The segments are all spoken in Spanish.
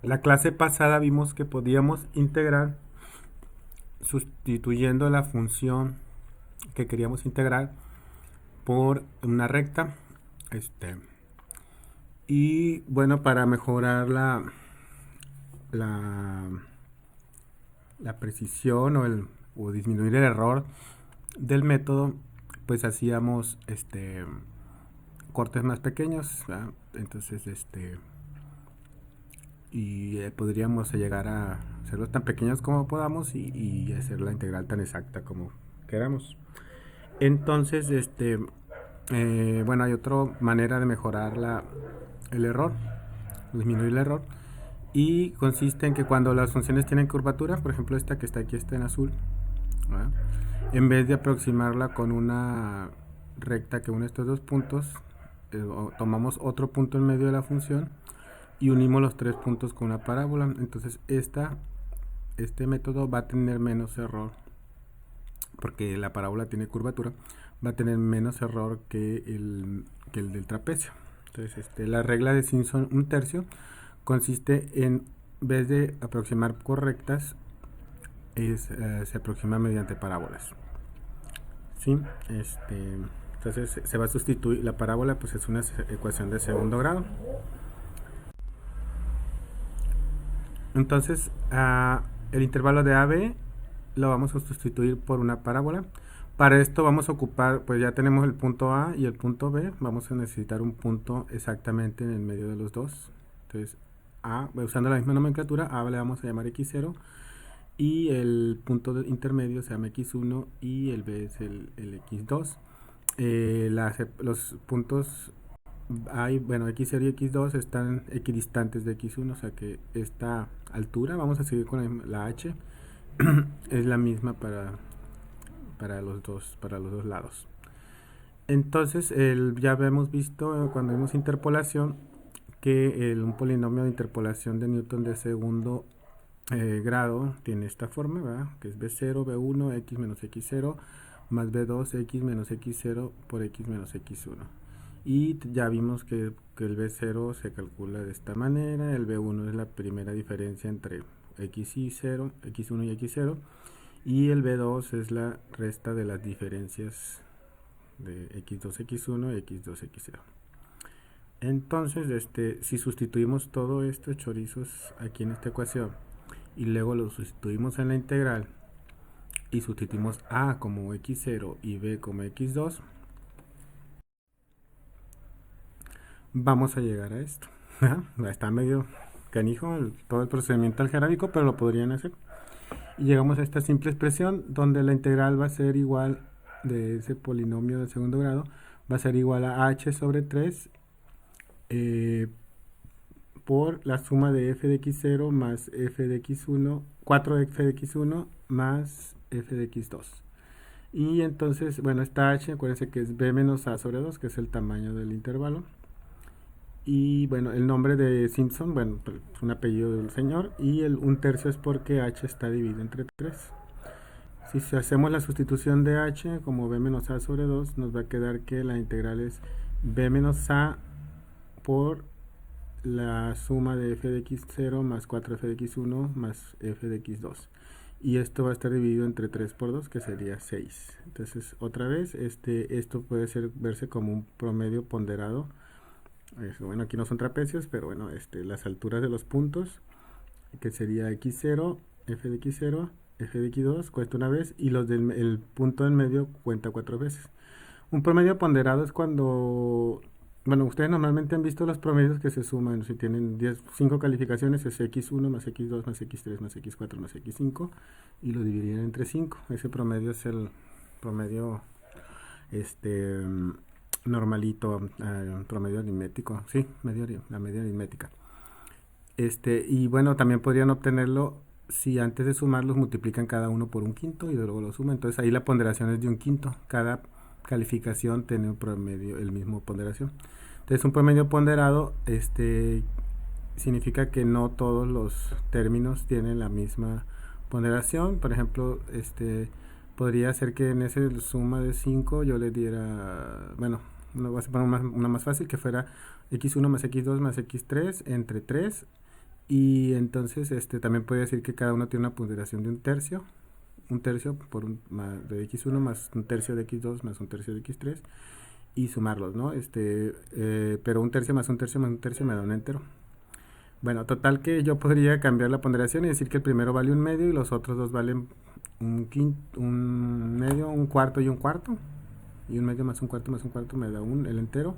La clase pasada vimos que podíamos integrar sustituyendo la función que queríamos integrar por una recta. Este, y bueno, para mejorar la, la precisión o disminuir el error del método, pues hacíamos cortes más pequeños, ¿verdad? Entonces, y podríamos llegar a hacerlos tan pequeños como podamos y hacer la integral tan exacta como queramos. Entonces, bueno, hay otra manera de mejorar el error, disminuir el error, y consiste en que cuando las funciones tienen curvatura, por ejemplo esta que está aquí, está en azul, ¿verdad? En vez de aproximarla con una recta que une estos dos puntos, tomamos otro punto en medio de la función y unimos los tres puntos con una parábola. Entonces este método va a tener menos error porque la parábola tiene curvatura, va a tener menos error que el del trapecio. Entonces la regla de Simpson un tercio consiste en vez de aproximar por rectas se aproxima mediante parábolas. ¿Sí? Entonces se va a sustituir la parábola, pues es una ecuación de segundo grado. Entonces el intervalo de AB lo vamos a sustituir por una parábola. Para esto vamos a ocupar, pues ya tenemos el punto A y el punto B, vamos a necesitar un punto exactamente en el medio de los dos. Entonces A, usando la misma nomenclatura, A le vamos a llamar X0 y el punto intermedio se llama X1 y el B es el X2. Los puntos bueno, X0 y X2 están equidistantes de X1, o sea que esta altura, vamos a seguir con la H, es la misma para los dos lados. Entonces, ya habíamos visto cuando vimos interpolación que un polinomio de interpolación de Newton de segundo grado tiene esta forma, ¿verdad? Que es B0, B1, X menos X0 más B2, X menos X0 por X menos X1. Y ya vimos que el B0 se calcula de esta manera, el B1 es la primera diferencia entre X1 y X0, y el B2 es la resta de las diferencias de X2, X1 y X2, X0. Entonces, si sustituimos todo esto chorizos aquí en esta ecuación y luego lo sustituimos en la integral y sustituimos A como X0 y B como X2, vamos a llegar a esto. Está medio canijo todo el procedimiento algebraico, pero lo podrían hacer. Y llegamos a esta simple expresión donde la integral va a ser igual de ese polinomio de segundo grado, va a ser igual a h sobre 3 por la suma de f de x0 más f de x1, 4f de x1 más f de x2. Y entonces, bueno, esta h, acuérdense que es b menos a sobre 2, que es el tamaño del intervalo. Y bueno, el nombre de Simpson, bueno, es un apellido del señor. Y un tercio es porque h está dividido entre 3. Si hacemos la sustitución de h como b menos a sobre 2, nos va a quedar que la integral es b menos a por la suma de f de x0 más 4f de x1 más f de x2. Y esto va a estar dividido entre 3 por 2, que sería 6. Entonces, otra vez, esto puede verse como un promedio ponderado. Bueno, aquí no son trapecios, pero bueno, las alturas de los puntos, que sería x0, f de x0, f de x2 cuesta una vez y el punto en medio cuenta 4 veces. Un promedio ponderado es cuando, bueno, ustedes normalmente han visto los promedios que se suman. Si tienen 5 calificaciones es x1 más x2 más x3 más x4 más x5 y lo dividirían entre 5. Ese promedio es el promedio normalito, promedio aritmético, sí, la media aritmética. Y bueno, también podrían obtenerlo si antes de sumarlos multiplican cada uno por un quinto y luego lo suman. Entonces ahí la ponderación es de un quinto. Cada calificación tiene un promedio, el mismo ponderación. Entonces un promedio ponderado significa que no todos los términos tienen la misma ponderación. Por ejemplo, podría ser que en esa suma de 5 yo le diera, bueno, voy a poner una más fácil, que fuera x1 más x2 más x3 entre 3 Y entonces también puede decir que cada uno tiene una ponderación de un tercio de x1 más un tercio de x2 más un tercio de x3 y sumarlos, ¿no? Pero un tercio más un tercio más un tercio me da un entero. Bueno, total que yo podría cambiar la ponderación y decir que el primero vale un medio y los otros dos valen un medio, un cuarto y un cuarto. Y un medio más un cuarto me da el entero.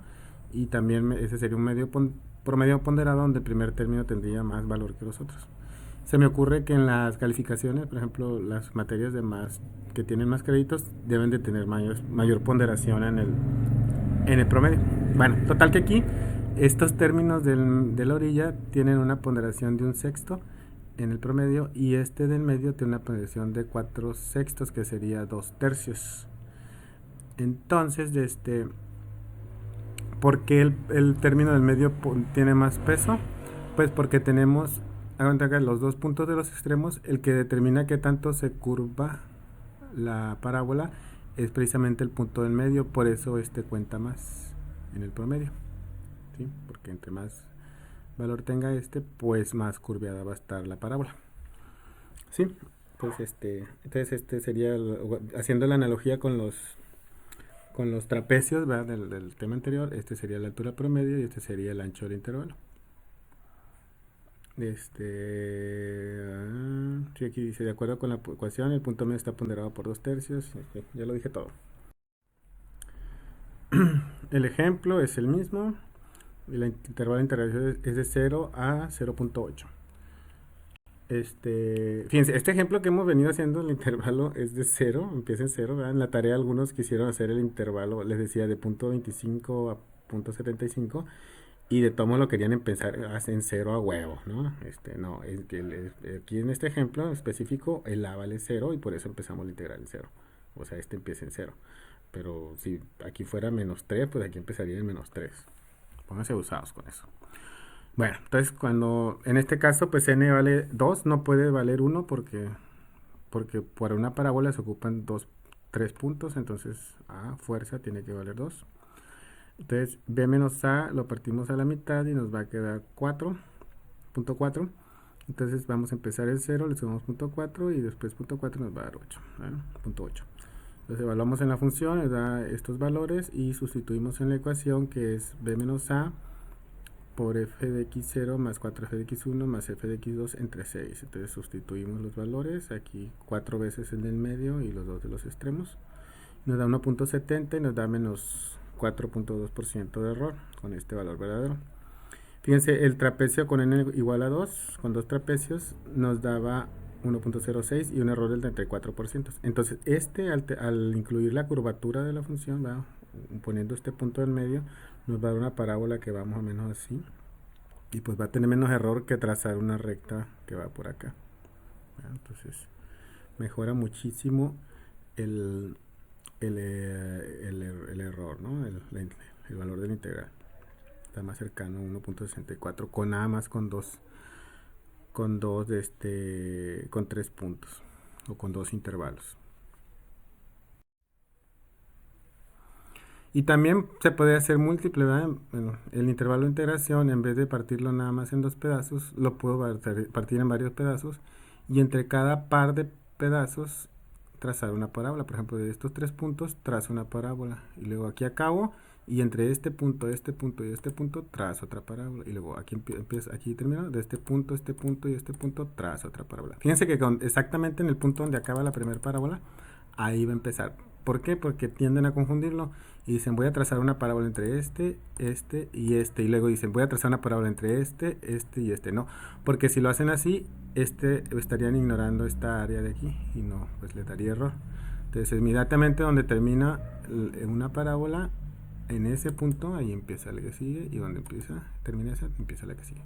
Y también ese sería un promedio ponderado donde el primer término tendría más valor que los otros. Se me ocurre que en las calificaciones, por ejemplo, las materias que tienen más créditos deben de tener mayor ponderación en el promedio. Bueno, total que aquí estos términos de la orilla tienen una ponderación de un sexto en el promedio y este del medio tiene una ponderación de 4/6, que sería 2/3. Entonces, ¿por qué el término del medio tiene más peso? Pues porque tenemos, hagan los dos puntos de los extremos, el que determina qué tanto se curva la parábola es precisamente el punto del medio, por eso cuenta más en el promedio, ¿sí? Porque entre más valor tenga pues más curveada va a estar la parábola, ¿sí? Entonces sería, haciendo la analogía con los trapecios, ¿verdad? Del tema anterior, sería la altura promedio y sería el ancho del intervalo. Sí, aquí dice, de acuerdo con la ecuación, el punto medio está ponderado por 2/3. Ya lo dije todo. El ejemplo es el mismo. El intervalo de integración es de 0 a 0.8. Fíjense, este ejemplo que hemos venido haciendo, el intervalo es de 0, empieza en 0, ¿verdad? En la tarea algunos quisieron hacer el intervalo, les decía, de punto 25 a punto 75, y de todos lo querían empezar en 0 a huevo, ¿no? No, es que aquí en este ejemplo específico, el A vale 0 y por eso empezamos la integral en 0. O sea, empieza en 0. Pero si aquí fuera -3, pues aquí empezaría en -3. Pónganse usados con eso. Bueno, entonces en este caso, pues n vale 2, no puede valer 1 porque por una parábola se ocupan 3 puntos, entonces a fuerza tiene que valer 2. Entonces b menos a lo partimos a la mitad y nos va a quedar 4.4. Entonces vamos a empezar el 0, le sumamos 0.4 y después 0.4 nos va a dar 8, ¿vale? 0.8. Entonces evaluamos en la función, nos da estos valores y sustituimos en la ecuación que es b menos a por f de x0 más 4f de x1 más f de x2 entre 6. Entonces sustituimos los valores, aquí 4 veces el del medio y los dos de los extremos. Nos da 1.70 y nos da menos 4.2% de error con este valor verdadero. Fíjense, el trapecio con n igual a 2, con dos trapecios, nos daba 1.06 y un error del 34%. Entonces, al incluir la curvatura de la función, ¿va? Poniendo este punto en medio, nos va a dar una parábola que va más o menos así. Y pues va a tener menos error que trazar una recta que va por acá. Entonces, mejora muchísimo el error, ¿no? El valor de la integral. Está más cercano a 1.64 con nada más con 3 puntos o con 2 intervalos. Y también se puede hacer múltiple, ¿verdad? Bueno, el intervalo de integración, en vez de partirlo nada más en 2 pedazos, lo puedo partir en varios pedazos y entre cada par de pedazos trazar una parábola. Por ejemplo, de estos 3 puntos trazo una parábola y luego aquí acabo y entre este punto y este punto trazo otra parábola y luego aquí termino, de este punto y este punto trazo otra parábola. Fíjense que exactamente en el punto donde acaba la primera parábola, ahí va a empezar. ¿Por qué? Porque tienden a confundirlo y dicen voy a trazar una parábola entre este y luego dicen voy a trazar una parábola entre este y este. No, porque si lo hacen así, estarían ignorando esta área de aquí y no, pues le daría error. Entonces inmediatamente donde termina una parábola, en ese punto ahí empieza la que sigue y donde termina esa, empieza la que sigue.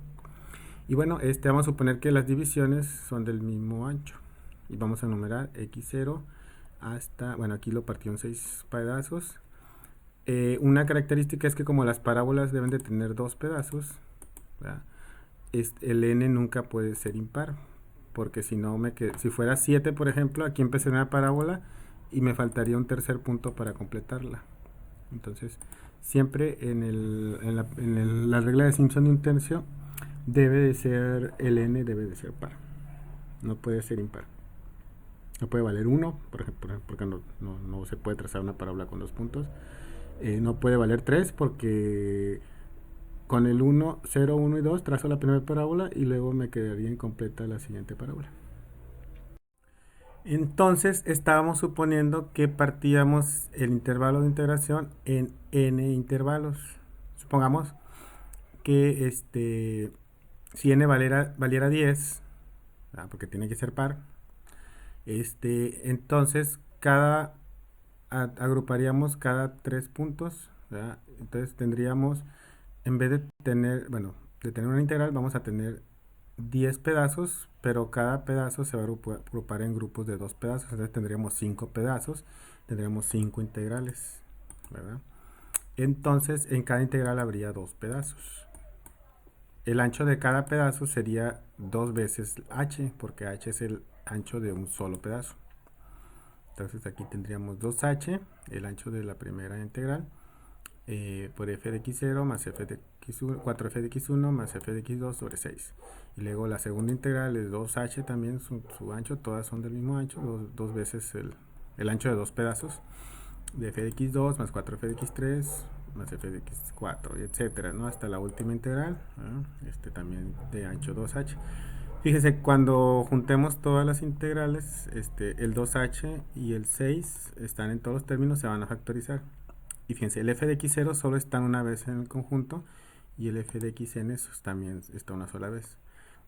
Y bueno, vamos a suponer que las divisiones son del mismo ancho y vamos a numerar x0 hasta, bueno, aquí lo partió en 6 pedazos. Una característica es que como las parábolas deben de tener 2 pedazos, ¿verdad? El n nunca puede ser impar, porque si fuera 7, por ejemplo, aquí empecé una parábola y me faltaría un tercer punto para completarla. Entonces, siempre en la regla de Simpson de un tercio, debe de ser, el n debe de ser par, no puede ser impar. No puede valer 1, por ejemplo, porque no se puede trazar una parábola con 2 puntos. No puede valer 3 porque con el 1, 0, 1 y 2 trazo la primera parábola y luego me quedaría incompleta la siguiente parábola. Entonces estábamos suponiendo que partíamos el intervalo de integración en n intervalos. Supongamos que si n valiera 10, porque tiene que ser par, entonces agruparíamos cada 3 puntos, ¿verdad? Entonces tendríamos, en vez de tener, bueno, de tener una integral, vamos a tener 10 pedazos, pero cada pedazo se va a agrupar en grupos de 2 pedazos, entonces tendríamos 5 pedazos, tendríamos 5 integrales, ¿verdad? Entonces en cada integral habría 2 pedazos. El ancho de cada pedazo sería 2 veces h, porque h es el ancho de un solo pedazo. Entonces aquí tendríamos 2h, el ancho de la primera integral, por f de x0 más f de x1, 4f de x1 más f de x2 sobre 6. Y luego la segunda integral es 2h también, su ancho, todas son del mismo ancho, dos veces el ancho de 2 pedazos, de f de x2 más 4f de x3 más f de x4, etcétera, ¿no? Hasta la última integral, ¿no? También de ancho 2h. Fíjese, cuando juntemos todas las integrales, el 2h y el 6 están en todos los términos, se van a factorizar. Y fíjense, el f de x0 solo está una vez en el conjunto y el f de xn también está una sola vez.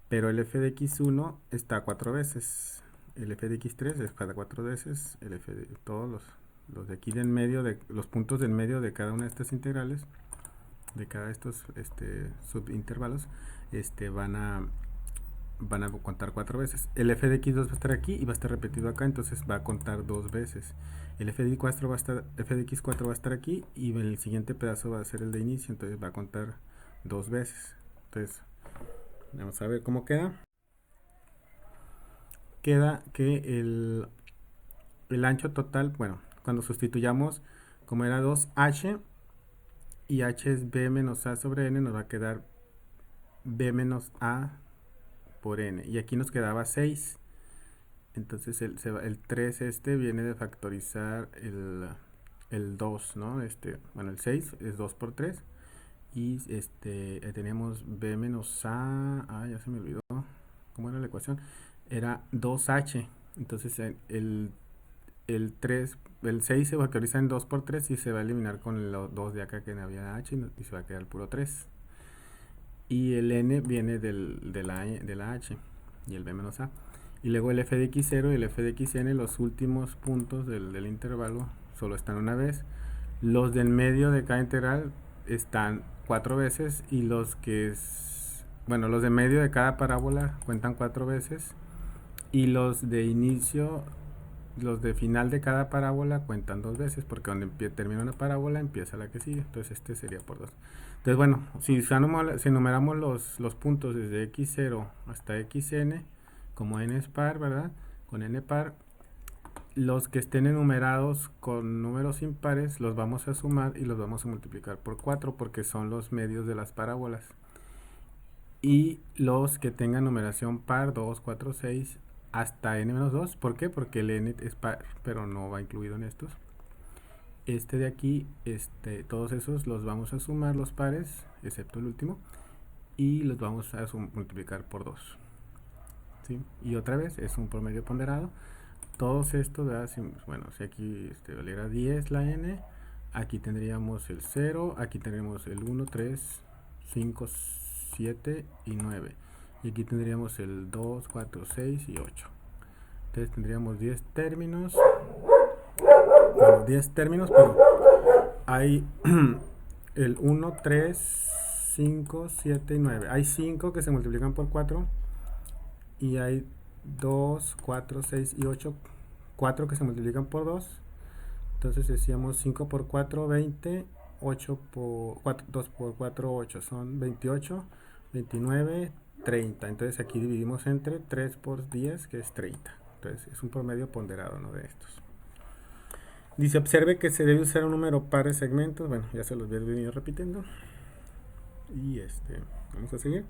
Pero el f de x1 está 4 veces, el f de x3 es cada 4 veces, el f de todos los de aquí del medio, los puntos del medio de cada una de estas integrales, de cada de estos subintervalos, van a contar 4 veces. El f de x2 va a estar aquí y va a estar repetido acá, entonces va a contar 2 veces. El f de x4 va a estar aquí y en el siguiente pedazo va a ser el de inicio, entonces va a contar 2 veces. Entonces, vamos a ver cómo queda. Queda que el ancho total, bueno, cuando sustituyamos, como era 2h y h es b menos a sobre n, nos va a quedar b menos a por n. Y aquí nos quedaba 6. Entonces el 3 viene de factorizar el 2, ¿no? Bueno, el 6 es 2 por 3. Y tenemos b menos a, ya se me olvidó, ¿cómo era la ecuación? Era 2h. Entonces el 6 se factoriza en 2 por 3 y se va a eliminar con el 2 de acá que no había h y se va a quedar puro 3. Y el n viene de la h y el b menos a. Y luego el f de x0 y el f de xn, los últimos puntos del intervalo, solo están una vez. Los del medio de cada integral están 4 veces y los de medio de cada parábola cuentan 4 veces. Y los de inicio, los de final de cada parábola cuentan 2 veces, porque donde termina una parábola empieza la que sigue. Entonces sería por 2. Entonces bueno, si enumeramos los puntos desde x0 hasta xn, como n es par, ¿verdad? Con n par, los que estén enumerados con números impares los vamos a sumar y los vamos a multiplicar por 4 porque son los medios de las parábolas. Y los que tengan numeración par, 2, 4, 6, hasta n-2, ¿por qué? Porque el n es par, pero no va incluido en estos. De aquí, todos esos los vamos a sumar los pares, excepto el último, y los vamos a multiplicar por 2. ¿Sí? Y otra vez es un promedio ponderado. Todos estos, ¿verdad? Bueno, si aquí valiera 10 la n, aquí tendríamos el 0, aquí tendríamos el 1, 3, 5, 7 y 9. Y aquí tendríamos el 2, 4, 6 y 8. Entonces tendríamos 10 términos. Bueno, 10 términos, pero hay el 1, 3, 5, 7 y 9. Hay 5 que se multiplican por 4 y hay 2, 4, 6 y 8, 4 que se multiplican por 2. Entonces decíamos 5 por 4, 20, 8 por 4, 2 por 4, 8, son 28, 29, 30. Entonces aquí dividimos entre 3 por 10, que es 30. Entonces es un promedio ponderado, ¿no? De estos. Dice, observe que se debe usar un número par de segmentos. Bueno, ya se los había venido repitiendo. Y vamos a seguir.